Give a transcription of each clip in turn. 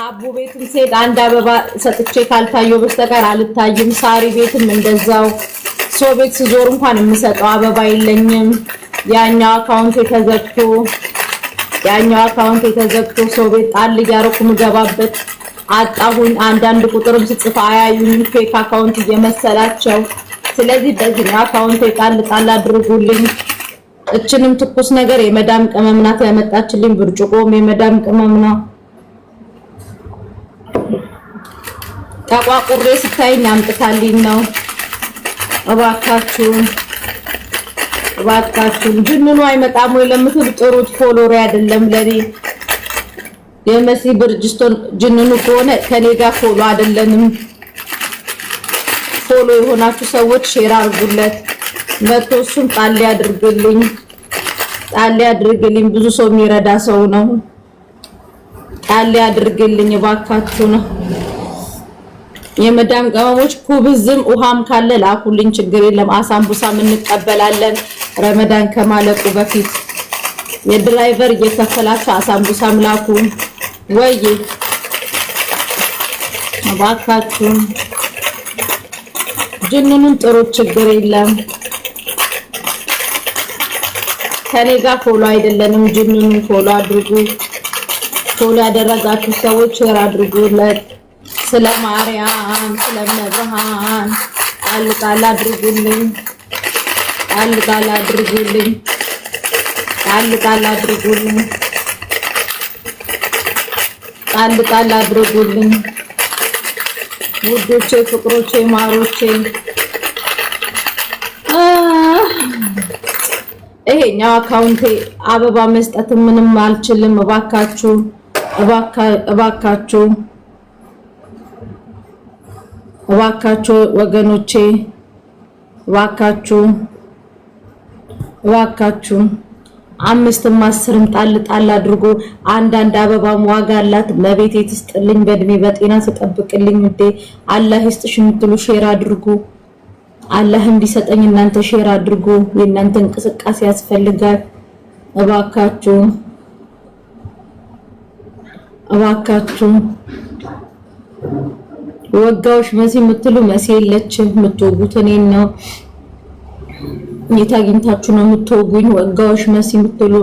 አቡ ቤትም ሲሄድ አንድ አበባ ሰጥቼ ካልታየው በስተቀር አልታይም። ሳሪ ቤትም እንደዛው ሰው ቤት ሲዞር እንኳን የምሰጠው አበባ የለኝም። ያኛው አካውንት የተዘግቶ ሰው ቤት ጣል እያደረኩ ምገባበት አጣሁኝ። አንዳንድ ቁጥርም ስጽፍ አያዩኝም ፌክ አካውንት እየመሰላቸው። ስለዚህ በዚህ አካውንት ጣል አድርጉልኝ። እችንም ትኩስ ነገር የመዳም ቅመም ናት ያመጣችልኝ። ብርጭቆም የመዳም ቅመም ነው። ተቋቁሬ ስታይኝ አምጥታልኝ ነው። እባካችሁ ጅንኑ አይመጣም ወይ ለምትሉ ጥሩት። ፎሎሪ አይደለም ለኔ የመሲ ብርጅስቶን ጅንኑ ከሆነ ከኔ ጋር ፎሎ አይደለንም። ፎሎ የሆናችሁ ሰዎች ሼር አድርጉለት። መቶ እሱም ጣል ያድርግልኝ። ብዙ ሰው የሚረዳ ሰው ነው። ጣል ያድርግልኝ እባካችሁ ነው። የመዳም ቅመሞች ኩብዝም ውሃም ካለ ላኩልኝ፣ ችግር የለም። አሳምቡሳም እንቀበላለን። ረመዳን ከማለቁ በፊት የድራይቨር እየከፈላችሁ አሳምቡሳም ላኩ። ወይ እባካችሁ ጅንኑን ጥሩ፣ ችግር የለም። ከኔ ጋር ፎሎ አይደለንም። ጅንኑን ፎሎ አድርጉ። ፎሎ ያደረጋችሁ ሰዎች ሼር አድርጉለት። ስለ ማርያም ስለ መብርሃን ጣል አድርጉልኝ። ውዶቼ፣ ፍቅሮቼ፣ ማሮቼ ይሄኛው አካውንቴ አበባ መስጠት ምንም አልችልም። እባካችሁ ወገኖቼ፣ እባካችሁ 5ም 10ም ጣል አድርጎ አንዳንድ አበባም ዋጋ አላት። መቤቴ ትስጥልኝ፣ በእድሜ በጤና ተጠብቅልኝ። ውዴ አላህ ይስጥሽ የምትሉ ሼር አድርጉ። አላህ እንዲሰጠኝ እናንተ ሼር አድርጉ። የእናንተ እንቅስቃሴ ያስፈልጋል። እባካችሁ ወጋዎች መሲ የምትሉ መሲ የለችም። የምትወጉት እኔን ነው። የት አግኝታችሁ ነው የምትወጉኝ? ወጋዎች መሲ የምትሉ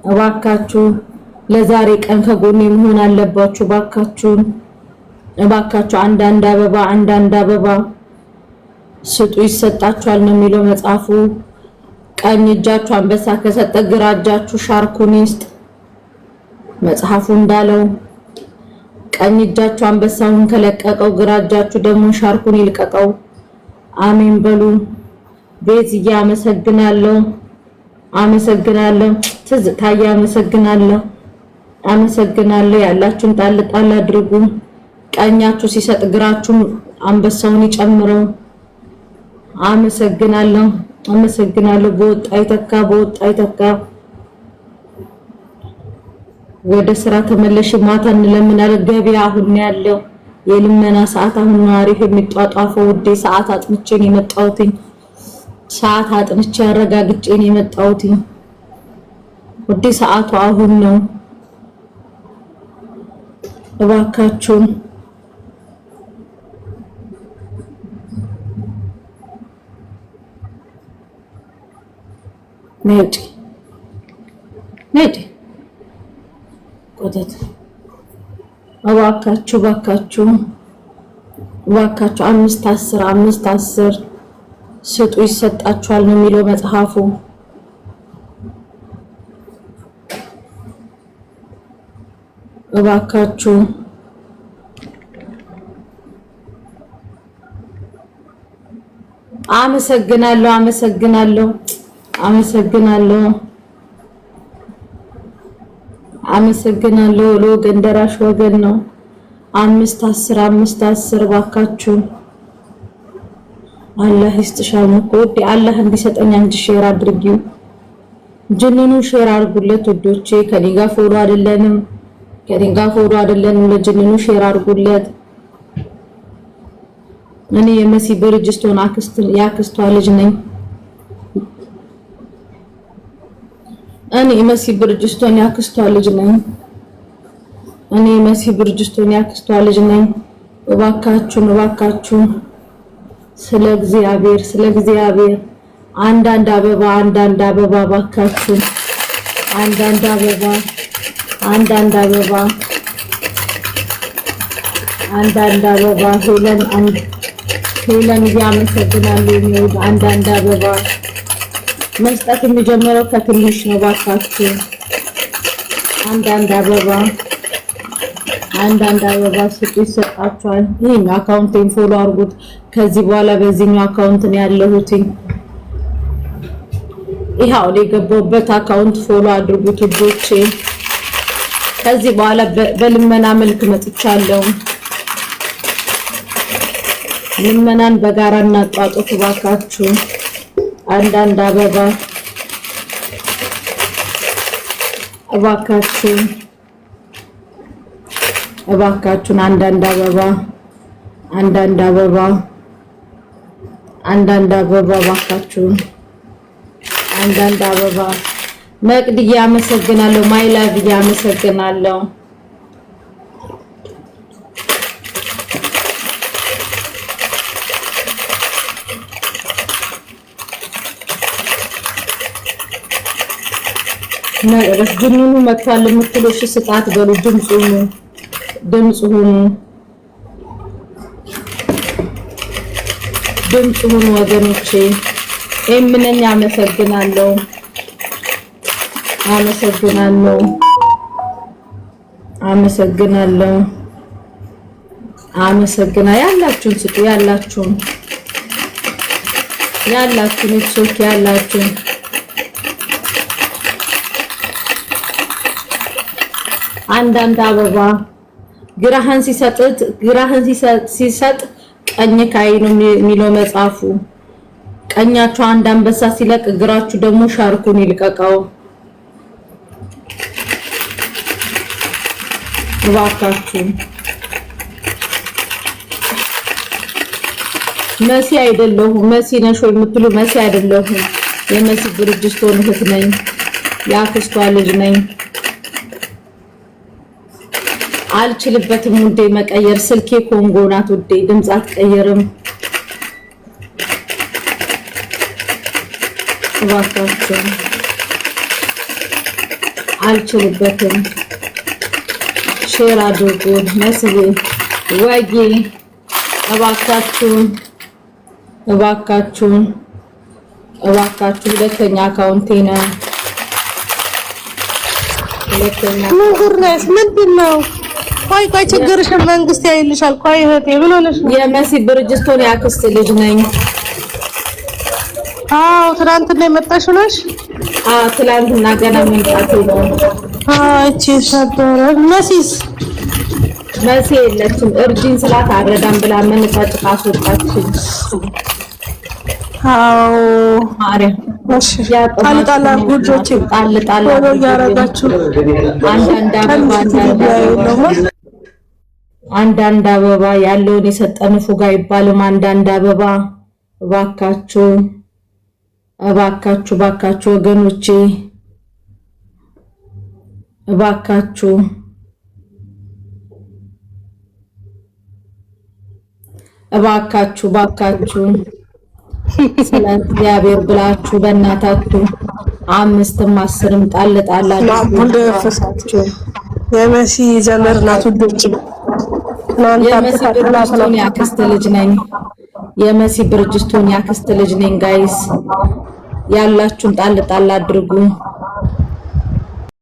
እባካችሁ ለዛሬ ቀን ከጎኔ መሆን አለባችሁ። እባካችሁ አንዳንድ አበባ ስጡ ይሰጣችኋል ነው የሚለው መጽሐፉ። ቀኝ እጃችሁ አንበሳ ከሰጠ ግራ እጃችሁ ሻርኩን ይስጥ። መጽሐፉ እንዳለው ቀኝ እጃችሁ አንበሳውን ከለቀቀው ግራ እጃችሁ ደግሞ ሻርኩን ይልቀቀው። አሜን በሉ። ቤዝዬ አመሰግናለሁ። ትዝታዬ አመሰግናለሁ። ያላችሁን ጣል አድርጉ። ቀኛችሁ ሲሰጥ ግራችሁ አንበሳውን ይጨምረው። አመሰግናለሁ። በወጣ ይተካ። ወደ ስራ ተመለሽ። ማታ እንለምናለን። ገበያ አሁን ያለው የልመና ሰዓት አሁን ነው አሪፍ የሚጧጧፈው። ውዴ ሰዓት አጥንቼ ነው የመጣሁት። አረጋግጬ ነው የመጣሁት። ውዴ ሰዓቱ አሁን ነው። እባካችሁ ነጭ ቆጠት እባካችሁ 5-10 ስጡ ይሰጣችኋል ነው የሚለው መጽሐፉ። እባካችሁ አመሰግናለሁ። ለወገን ደራሽ ወገን ነው። 5-10 ባካችሁ። አላህ ይስጥሻል እኮ ውዴ። አላህ እንዲሰጠኝ አንቺ ሼር አድርጊው። ጅንኑ ሼር አድርጉለት ውዶቼ። ከኔ ጋር ፎሎ አይደለንም። ለጅንኑ ሼር አድርጉለት። እኔ የመሲ ብርጅስቶን ያክስቷ ልጅ ነኝ። እኔ መሲ ብርጅስቶን ያክስቷ ልጅ ነኝ። እኔ መሲ ብርጅስቶን ያክስቷ ልጅ ነኝ። እባካችሁ ስለ እግዚአብሔር አንዳንድ አበባ እባካችሁ አንዳንድ አበባ ሄለን ያመሰግናለሁ። አንዳንድ አበባ መስጠት የሚጀምረው ከትንሽ ነው። እባካችሁ አንዳንድ አበባ ስጡ፣ ይሰጣችኋል። ይሄን አካውንቴን ፎሎ አድርጉት። ከዚህ በኋላ በዚህኛው አካውንት ነው ያለሁት። ይሄው የገባሁበት አካውንት ፎሎ አድርጉት ውዶቼ። ከዚህ በኋላ በልመና መልክ መጥቻለሁ። ልመናን በጋራ እናጧጡት እባካችሁ። አንዳንድ አበባ እባካችሁን አንዳንድ አበባ እባካችሁን አንዳንድ አበባ። መቅድዬ አመሰግናለሁ። ማይላቭ አመሰግናለሁ። ነገርስ ጅኑኑ መጥቷል የምትሉ እሺ ስጣት በሉ። ድምጽ ሁኑ ወገኖቼ። ምንኛ አመሰግናለሁ። ያላችሁን ስጡ። ያላችሁን እሶክ ያላችሁን አንዳንድ አበባ ግራህን ሲሰጥ ቀኝ ካይ ነው የሚለው መጽሐፉ። ቀኛችሁ አንድ አንበሳ ሲለቅ ግራችሁ ደግሞ ሻርኩን ይልቀቀው። እባካችሁ መሲ አይደለሁም። መሲ ነሽ ወይ የምትሉ መሲ አይደለሁም። የመሲ ብርጅስቶን እህት ነኝ። ያክስቷ ልጅ ነኝ። አልችልበትም ውዴ መቀየር። ስልኬ ኮንጎ ናት ውዴ፣ ድምጽ አትቀየርም። እባካችሁ አልችልበትም። ሼር አድርጉ። መስዬ ወጌ እባካችሁ ሁለተኛ አካውንቴ ነው። ምንድን ነው? ቆይ ችግርሽን መንግስት ያይልሻል። ቆይ እህቴ ምን ሆነሽ ነው? የመሲ ብርጅስቶን ያክስት ልጅ ነኝ። አዎ ትናንትና የመጣሽ ነሽ? አዎ ትናንትና ገና መምጣቴ ነው። እቺ ሰደረ መሲ የለችም። እርጂን ስላት አረዳም ብላ መንጣጭ አስወጣችኝ። አዎ ማርያም ጣልጣላ ጉጆቼ ጣልጣላ ያረጋችሁ አንዳንድ አበባ ያለውን የሰጠን ፉጋ ይባልም። አንዳንድ አበባ እባካችሁ ወገኖቼ እባካችሁ ስለ እግዚአብሔር ብላችሁ በእናታችሁ 5ም 10ም ጣልጣላችሁ። የመሲ ዘመር ናት ውዶች። የመሲ ብርጅስቶን ያክስት ልጅ ነኝ። ጋይስ ያላችሁን ጣልጣላ አድርጉ።